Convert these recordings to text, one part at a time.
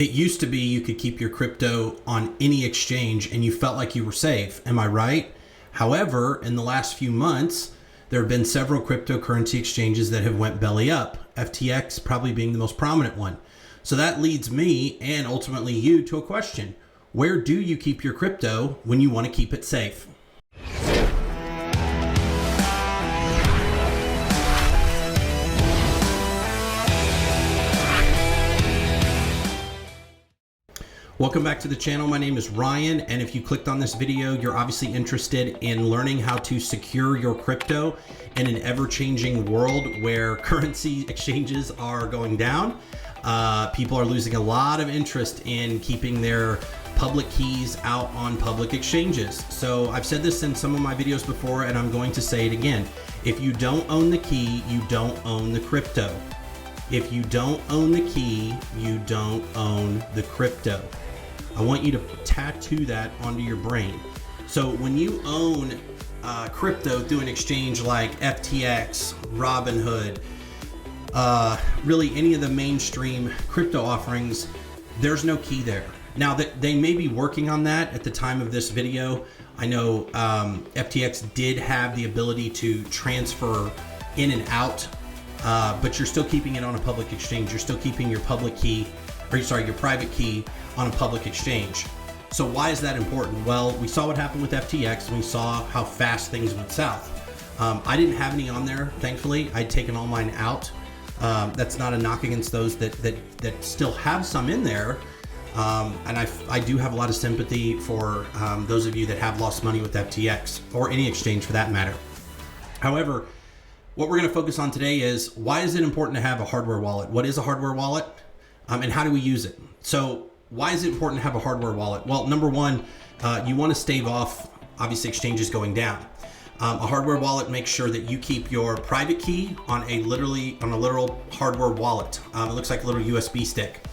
It used to be you could keep your crypto on any exchange and you felt like you were safe. Am I right? However, in the last few months, there have been several cryptocurrency exchanges that have went belly up, FTX probably being the most prominent one. So that leads me and ultimately you to a question. Where do you keep your crypto when you want to keep it safe? Welcome back to the channel. My name is Ryan, and if you clicked on this video, you're obviously interested in learning how to secure your crypto in an ever-changing world where currency exchanges are going down. People are losing a lot of interest in keeping their public keys out on public exchanges. So I've said this in some of my videos before, and I'm going to say it again. If you don't own the key, you don't own the crypto. If you don't own the key, you don't own the crypto. I want you to tattoo that onto your brain. So when you own crypto through an exchange like FTX, Robinhood, really any of the mainstream crypto offerings, there's no key there. Now that they may be working on that at the time of this video. I know FTX did have the ability to transfer in and out, but you're still keeping it on a public exchange. You're still keeping your public key, your private key on a public exchange. So why is that important? Well, we saw what happened with FTX and we saw how fast things went south. I didn't have any on there, thankfully. I'd taken all mine out. That's not a knock against those that still have some in there. And I do have a lot of sympathy for those of you that have lost money with FTX or any exchange for that matter. However, what we're going to focus on today is why is it important to have a hardware wallet? What is a hardware wallet? And how do we use it? So why is it important to have a hardware wallet? Well, number one, you want to stave off, obviously, exchanges going down. A hardware wallet makes sure that you keep your private key on a literal hardware wallet. It looks like a little USB stick.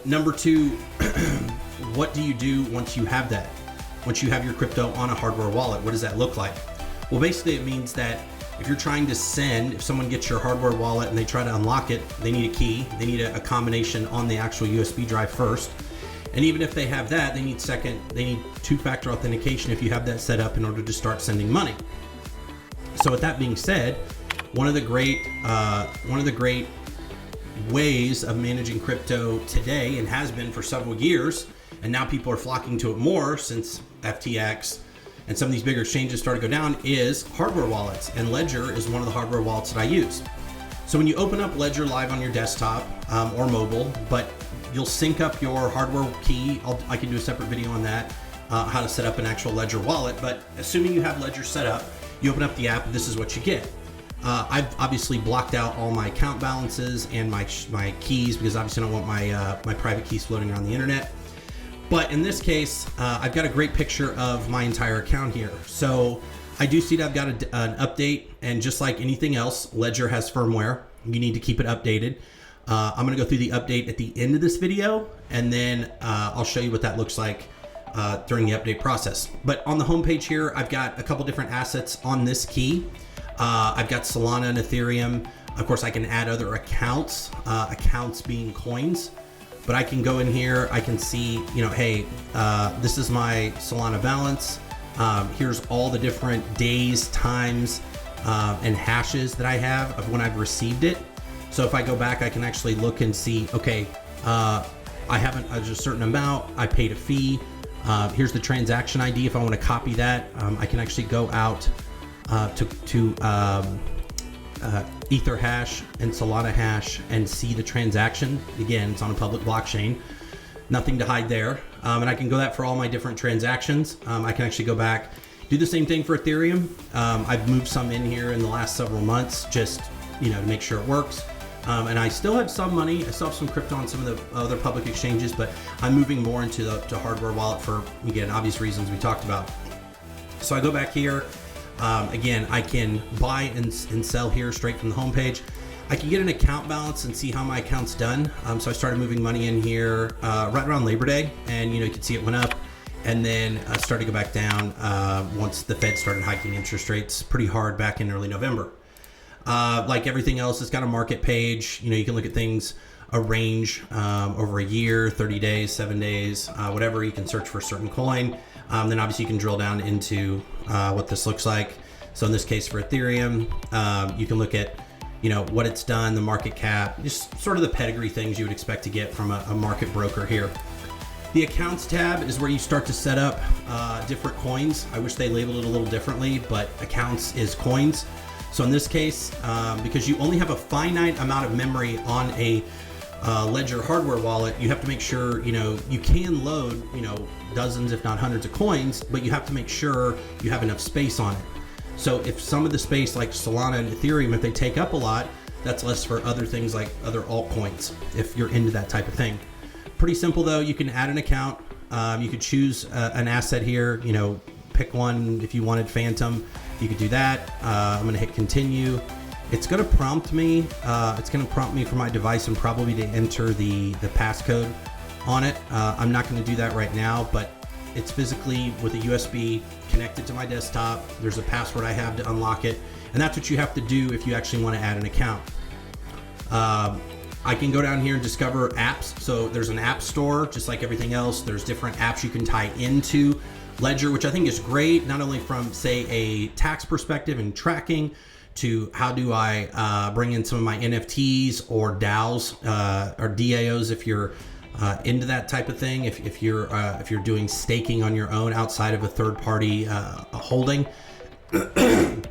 Number two, what do you do once you have that? Once you have your crypto on a hardware wallet, what does that look like? Well, basically it means that if you're trying to send, if someone gets your hardware wallet and they try to unlock it, they need a key. They need a combination on the actual USB drive first. And even if they have that, they need two-factor authentication if you have that set up in order to start sending money. So with that being said, one of the great ways of managing crypto today, and has been for several years, and now people are flocking to it more since FTX and some of these bigger exchanges start to go down, is hardware wallets. And Ledger is one of the hardware wallets that I use. So when you open up Ledger Live on your desktop or mobile, but you'll sync up your hardware key. I can do a separate video on that, how to set up an actual Ledger wallet. But assuming you have Ledger set up, you open up the app, this is what you get. I've obviously blocked out all my account balances and my keys because obviously I don't want my private keys floating around the internet. But in this case, I've got a great picture of my entire account here. So I do see that I've got an update, and just like anything else, Ledger has firmware. You need to keep it updated. I'm gonna go through the update at the end of this video, and then I'll show you what that looks like during the update process. But on the homepage here, I've got a couple different assets on this key. I've got Solana and Ethereum. Of course, I can add other accounts, accounts being coins. But I can go in here, I can see, hey, this is my Solana balance. Here's all the different days, times, and hashes that I have of when I've received it. So if I go back, I can actually look and see, okay, there's a certain amount, I paid a fee. Here's the transaction ID. If I want to copy that, I can actually go out to Ether hash and Solana hash and see the transaction. Again, it's on a public blockchain, nothing to hide there. And I can go that for all my different transactions. I can actually go back, do the same thing for Ethereum. I've moved some in here in the last several months, just to make sure it works. And I still have some money. I still have some crypto on some of the other public exchanges, but I'm moving more into the hardware wallet for, again, obvious reasons we talked about. So I go back here. Again, I can buy and sell here straight from the homepage. I can get an account balance and see how my account's done. So I started moving money in here right around Labor Day, and you can see it went up, and then started to go back down once the Fed started hiking interest rates pretty hard back in early November. Like everything else, it's got a market page. You can look at things a range over a year, 30 days, 7 days, whatever. You can search for a certain coin. Then obviously you can drill down into what this looks like. So in this case for Ethereum, you can look at, you know, what it's done, the market cap, just sort of the pedigree things you would expect to get from a market broker here. The accounts tab is where you start to set up different coins. I wish they labeled it a little differently, but accounts is coins. So in this case, because you only have a finite amount of memory on a Ledger hardware wallet, you have to make sure, you know, you can load, you know, dozens if not hundreds of coins, but you have to make sure you have enough space on it. So if some of the space like Solana and Ethereum, if they take up a lot, that's less for other things like other altcoins, if you're into that type of thing. Pretty simple though. You can add an account. You could choose an asset here, you know, pick one. If you wanted Phantom, you could do that. I'm going to hit continue. It's going to prompt me. For my device and probably to enter the passcode on it. I'm not going to do that right now, but it's physically with a USB connected to my desktop. There's a password I have to unlock it, and that's what you have to do if you actually want to add an account. I can go down here and discover apps. So there's an app store, just like everything else. There's different apps you can tie into Ledger, which I think is great, not only from, say, a tax perspective and tracking, to how do I bring in some of my NFTs or DAOs or DAOs if you're into that type of thing. If you're doing staking on your own outside of a third party holding, you're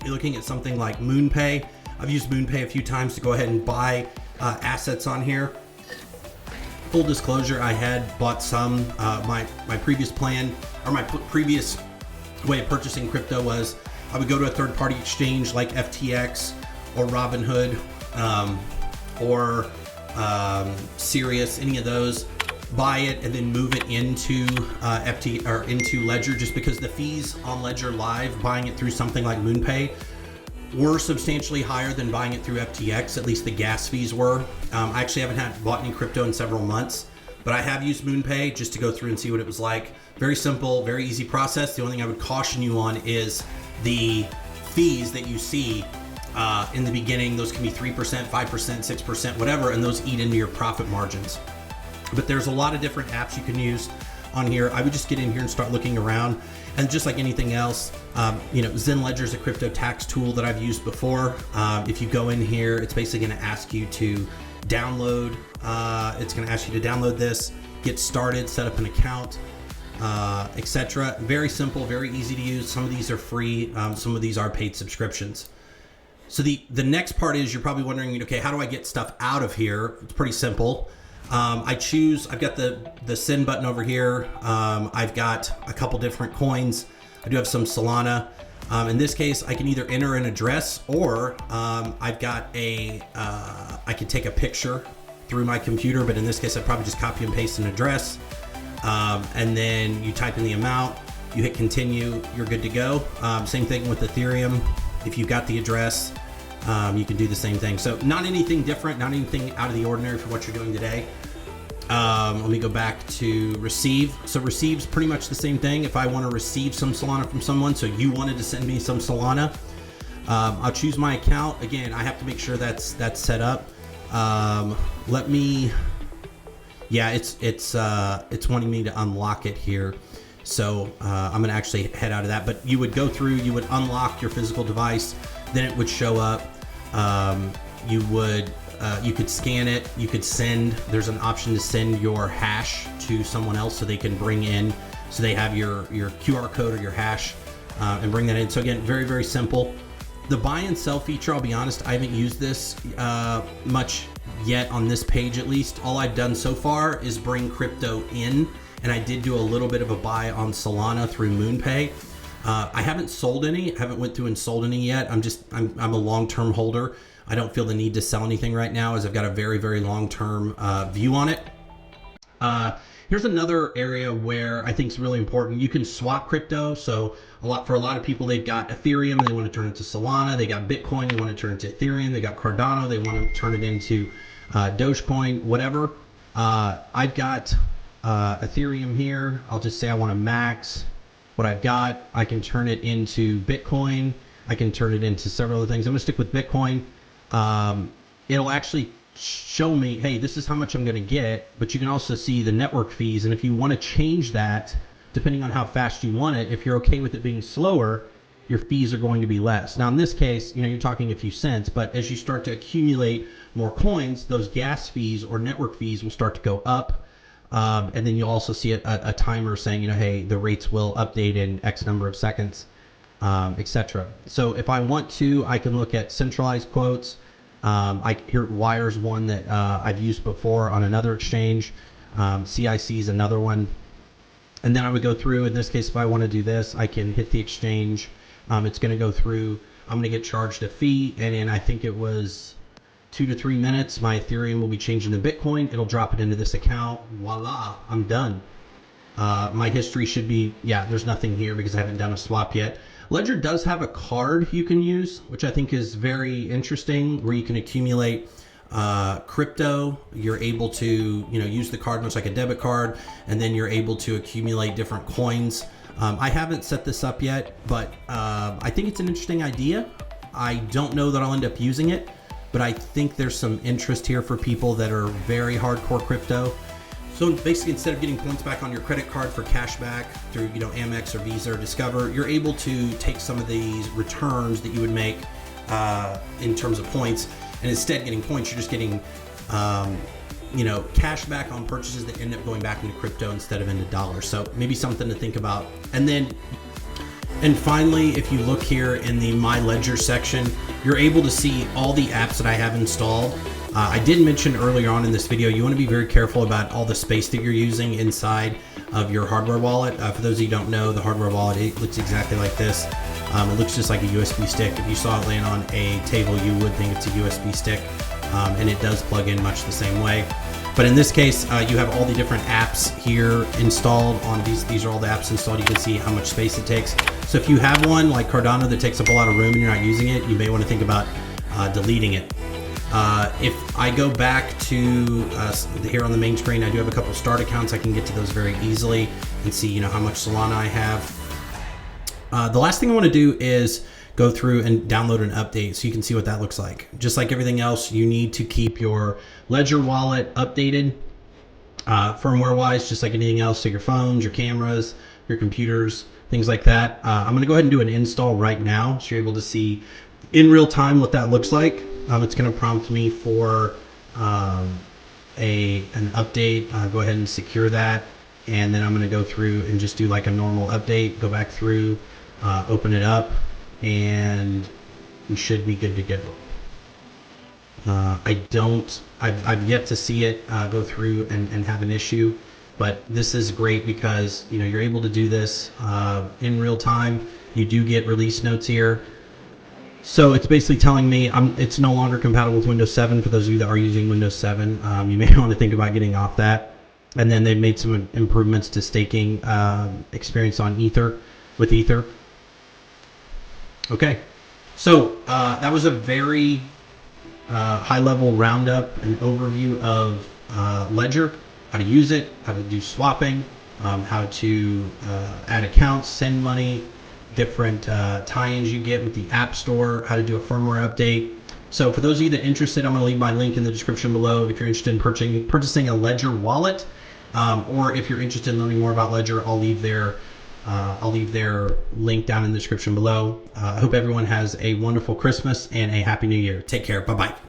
looking at something like MoonPay. I've used MoonPay a few times to go ahead and buy assets on here. Full disclosure, I had bought some. My previous plan, or my previous way of purchasing crypto was I would go to a third-party exchange like FTX or Robinhood or Sirius, any of those, buy it and then move it into into Ledger, just because the fees on Ledger Live, buying it through something like MoonPay, were substantially higher than buying it through FTX. At least the gas fees were. I actually haven't bought any crypto in several months, but I have used MoonPay just to go through and see what it was like. Very simple, very easy process. The only thing I would caution you on is the fees that you see in the beginning. Those can be 3%, 5%, 6%, whatever, and those eat into your profit margins. But there's a lot of different apps you can use on here. I would just get in here and start looking around. And just like anything else, you know, Zen Ledger is a crypto tax tool that I've used before. If you go in here, it's basically going to ask you to download. It's going to ask you to download this, get started, set up an account, etc. Very simple, very easy to use. Some of these are free. Some of these are paid subscriptions. So the next part is, you're probably wondering, okay, how do I get stuff out of here? It's pretty simple. I've got the send button over here. I've got a couple different coins. I do have some Solana. In this case, I can either enter an address, or I've got I can take a picture through my computer, but in this case, I'd probably just copy and paste an address. And then you type in the amount, you hit continue, you're good to go. Same thing with Ethereum. If you've got the address, you can do the same thing. So not anything different, not anything out of the ordinary for what you're doing today. Let me go back to receive. So receive's pretty much the same thing. If I want to receive some Solana from someone, so you wanted to send me some Solana, I'll choose my account. Again, I have to make sure that's set up. It's wanting me to unlock it here. So I'm gonna actually head out of that, but you would go through, you would unlock your physical device, then it would show up. You could scan it, you could send, there's an option to send your hash to someone else so they can bring in, so they have your QR code or your hash and bring that in. So again, very, very simple. The buy and sell feature, I'll be honest, I haven't used this much yet on this page, at least. All I've done so far is bring crypto in, and I did do a little bit of a buy on Solana through MoonPay. I haven't sold any, haven't went through and sold any yet. I'm a long-term holder. I don't feel the need to sell anything right now, as I've got a very, very long-term view on it. Here's another area where I think is really important. You can swap crypto. So for a lot of people, they've got Ethereum, they want to turn it to Solana. They got Bitcoin, they want to turn it to Ethereum. They got Cardano, they want to turn it into Dogecoin, whatever. I've got Ethereum here. I'll just say I want to max what I've got. I can turn it into Bitcoin. I can turn it into several other things. I'm gonna stick with Bitcoin. It'll actually show me, hey, this is how much I'm going to get, but you can also see the network fees. And if you want to change that, depending on how fast you want it, if you're okay with it being slower, your fees are going to be less. Now, in this case, you're talking a few cents, but as you start to accumulate more coins, those gas fees or network fees will start to go up. And then you'll also see a timer saying, hey, the rates will update in X number of seconds, etc. So if I want to, I can look at centralized quotes. Here, Wire's one that I've used before on another exchange. CIC is another one. And then I would go through, in this case, if I want to do this, I can hit the exchange. It's going to go through. I'm going to get charged a fee. And in, I think it was 2 to 3 minutes, my Ethereum will be changing to Bitcoin. It'll drop it into this account. Voila, I'm done. My history should be, there's nothing here because I haven't done a swap yet. Ledger does have a card you can use, which I think is very interesting, where you can accumulate crypto. You're able to, use the card much like a debit card, and then you're able to accumulate different coins. I haven't set this up yet, but I think it's an interesting idea. I don't know that I'll end up using it, but I think there's some interest here for people that are very hardcore crypto. So basically, instead of getting points back on your credit card for cash back through, Amex or Visa or Discover, you're able to take some of these returns that you would make in terms of points, and instead getting points, you're just getting, cash back on purchases that end up going back into crypto instead of into dollars. So maybe something to think about. And finally, if you look here in the My Ledger section, you're able to see all the apps that I have installed. I did mention earlier on in this video, you want to be very careful about all the space that you're using inside of your hardware wallet. For those of you who don't know, the hardware wallet, it looks exactly like this. It looks just like a USB stick. If you saw it laying on a table, you would think it's a USB stick, and it does plug in much the same way. But in this case, you have all the different apps here installed on these. These are all the apps installed. You can see how much space it takes. So if you have one like Cardano that takes up a lot of room and you're not using it, you may want to think about deleting it. If I go back to here on the main screen, I do have a couple start accounts. I can get to those very easily and see, how much Solana I have. The last thing I want to do is go through and download an update so you can see what that looks like. Just like everything else, you need to keep your Ledger wallet updated firmware wise, just like anything else. So your phones, your cameras, your computers, things like that. I'm going to go ahead and do an install right now so you're able to see in real time what that looks like. It's going to prompt me for an update. Go ahead and secure that, and then I'm going to go through and just do like a normal update. Go back through, open it up, and we should be good to go. I've yet to see it go through and have an issue, but this is great because you're able to do this in real time. You do get release notes here. So it's basically telling me it's no longer compatible with Windows 7. For those of you that are using Windows 7, you may want to think about getting off that. And then they've made some improvements to staking experience on Ether, with Ether. Okay, so that was a very high-level roundup and overview of Ledger, how to use it, how to do swapping, how to add accounts, send money, different tie-ins you get with the App Store, how to do a firmware update. So for those of you that are interested, I'm going to leave my link in the description below if you're interested in purchasing a Ledger wallet, or if you're interested in learning more about Ledger, I'll leave their link down in the description below. I hope everyone has a wonderful Christmas and a Happy New Year. Take care. Bye-bye.